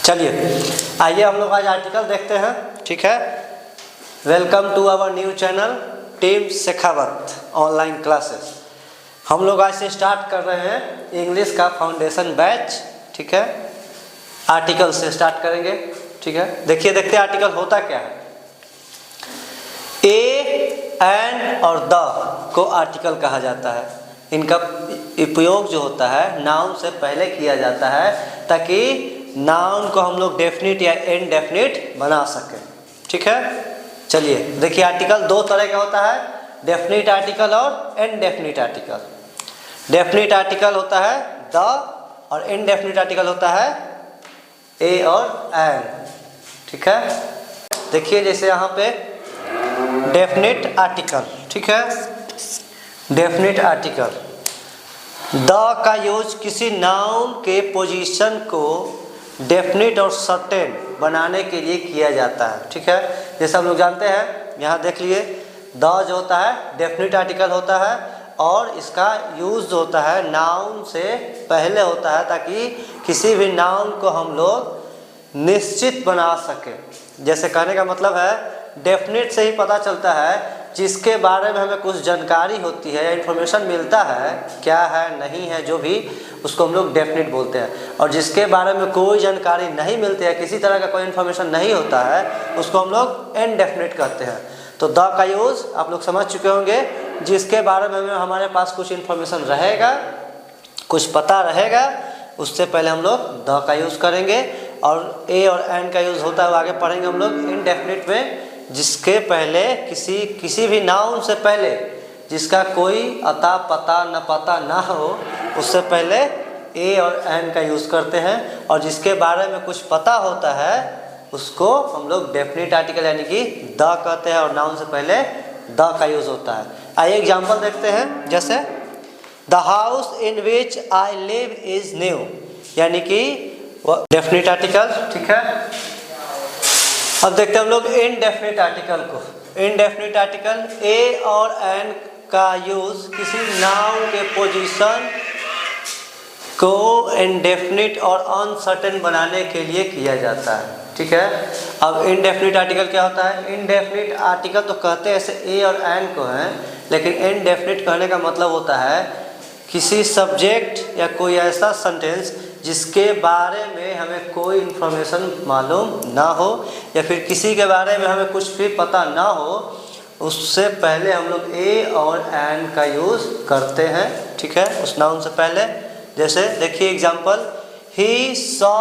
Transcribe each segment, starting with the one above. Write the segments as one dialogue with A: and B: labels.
A: चलिए आइए हम लोग आज आर्टिकल देखते हैं। ठीक है, welcome to our new channel team Shekhawat online classes. हम लोग आज से स्टार्ट कर रहे हैं इंग्लिश का फाउंडेशन बैच। ठीक है, आर्टिकल से स्टार्ट करेंगे। ठीक है, देखिए देखते हैं आर्टिकल होता क्या है। ए, एन और द को आर्टिकल कहा जाता है। इनका उपयोग जो होता है नाउन से पहले किया जाता है ताकि नाउन को हम लोग डेफिनिट या इनडेफिनिट बना सकें। ठीक है, चलिए देखिए आर्टिकल दो तरह का होता है, डेफिनिट आर्टिकल और इनडेफिनिट आर्टिकल। डेफिनिट आर्टिकल होता है द और इनडेफिनिट आर्टिकल होता है ए और एन। ठीक है, देखिए जैसे यहाँ पे डेफिनिट आर्टिकल। ठीक है, डेफिनिट आर्टिकल द का यूज किसी नाउन के पोजीशन को डेफिनिट और सर्टेन बनाने के लिए किया जाता है। ठीक है, जैसे हम लोग जानते हैं, यहाँ देख लिए द जो होता है डेफिनिट आर्टिकल होता है और इसका यूज जो होता है नाउन से पहले होता है ताकि किसी भी नाउन को हम लोग निश्चित बना सके। जैसे कहने का मतलब है डेफिनेट से ही पता चलता है जिसके बारे में हमें कुछ जानकारी होती है या इन्फॉर्मेशन मिलता है, क्या है नहीं है जो भी, उसको हम लोग डेफिनेट बोलते हैं। और जिसके बारे में कोई जानकारी नहीं मिलती है, किसी तरह का कोई इन्फॉर्मेशन नहीं होता है, उसको हम लोग इनडेफिनेट कहते हैं। तो द का यूज़ आप लोग समझ चुके होंगे, जिसके बारे में हमारे पास कुछ इन्फॉर्मेशन रहेगा, कुछ पता रहेगा, उससे पहले हम लोग द का यूज़ करेंगे। और ए और एन का यूज़ होता है आगे पढ़ेंगे हम लोग इनडेफिनिट में, जिसके पहले किसी भी नाउन से पहले जिसका कोई अता पता न पता ना हो, उससे पहले ए और एन का यूज़ करते हैं। और जिसके बारे में कुछ पता होता है उसको हम लोग डेफिनिट आर्टिकल यानी कि द कहते हैं और नाउन से पहले द का यूज़ होता है। आइए एग्जाम्पल देखते हैं। जैसे the house in which I live is new, यानी कि डेफिनिट आर्टिकल। ठीक है, अब देखते हैं हम लोग इनडेफिनिट आर्टिकल को। इनडेफिनिट आर्टिकल ए और एन का यूज़ किसी नाउन के पोजीशन को इनडेफिनिट और अनसर्टेन बनाने के लिए किया जाता है। ठीक है, अब इनडेफिनिट आर्टिकल क्या होता है? इनडेफिनिट आर्टिकल तो कहते हैं ऐसे ए और एन को हैं, लेकिन इनडेफिनिट कहने का मतलब होता है किसी सब्जेक्ट या कोई ऐसा सेंटेंस जिसके बारे में हमें कोई इन्फॉर्मेशन मालूम ना हो या फिर किसी के बारे में हमें कुछ भी पता ना हो, उससे पहले हम लोग ए और एन का यूज़ करते हैं। ठीक है, उस नाउन से पहले। जैसे देखिए example, he saw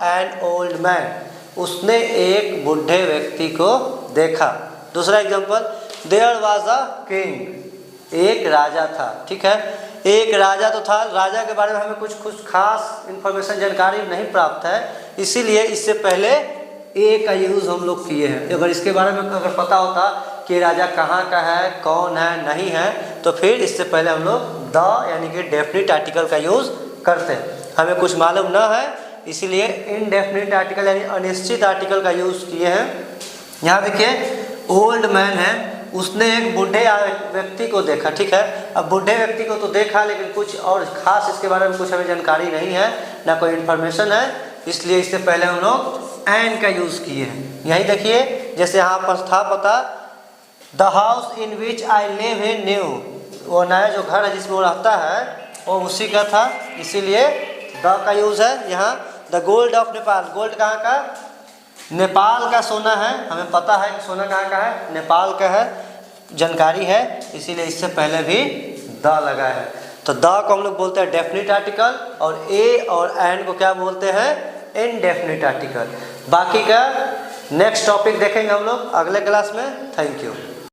A: an old man, उसने एक बूढ़े व्यक्ति को देखा। दूसरा example, there was a king, एक राजा था। ठीक है, एक राजा तो था, राजा के बारे में हमें कुछ खास इन्फॉर्मेशन जानकारी नहीं प्राप्त है, इसीलिए इससे पहले ए का यूज़ हम लोग किए हैं। अगर इसके बारे में अगर पता होता कि राजा कहाँ का है, कौन है, नहीं है, तो फिर इससे पहले हम लोग द यानी कि डेफिनिट आर्टिकल का यूज़ करते हैं। हमें कुछ मालूम ना है इसीलिए इनडेफिनिट आर्टिकल यानी अनिश्चित आर्टिकल का यूज़ किए हैं। यहाँ देखिए ओल्ड मैन है, उसने एक बूढ़े व्यक्ति को देखा। ठीक है, अब बूढ़े व्यक्ति को तो देखा लेकिन कुछ और खास इसके बारे में कुछ हमें जानकारी नहीं है, ना कोई इन्फॉर्मेशन है, इसलिए इससे पहले हम लोग एन का यूज़ किए हैं। यही देखिए जैसे यहाँ पर था पता, the house in which I live is new, वो नया जो घर है जिसमें वो रहता है वो उसी का था, इसीलिए द का यूज़ है। यहाँ the gold of Nepal, gold कहाँ का? नेपाल का सोना है, हमें पता है कि सोना कहाँ का है, नेपाल का है, जानकारी है, इसीलिए इससे पहले भी द लगा है। तो द को हम लोग बोलते हैं डेफिनिट आर्टिकल और ए और एन को क्या बोलते हैं? Indefinite article. बाकी का नेक्स्ट टॉपिक देखेंगे हम लोग अगले क्लास में। Thank you.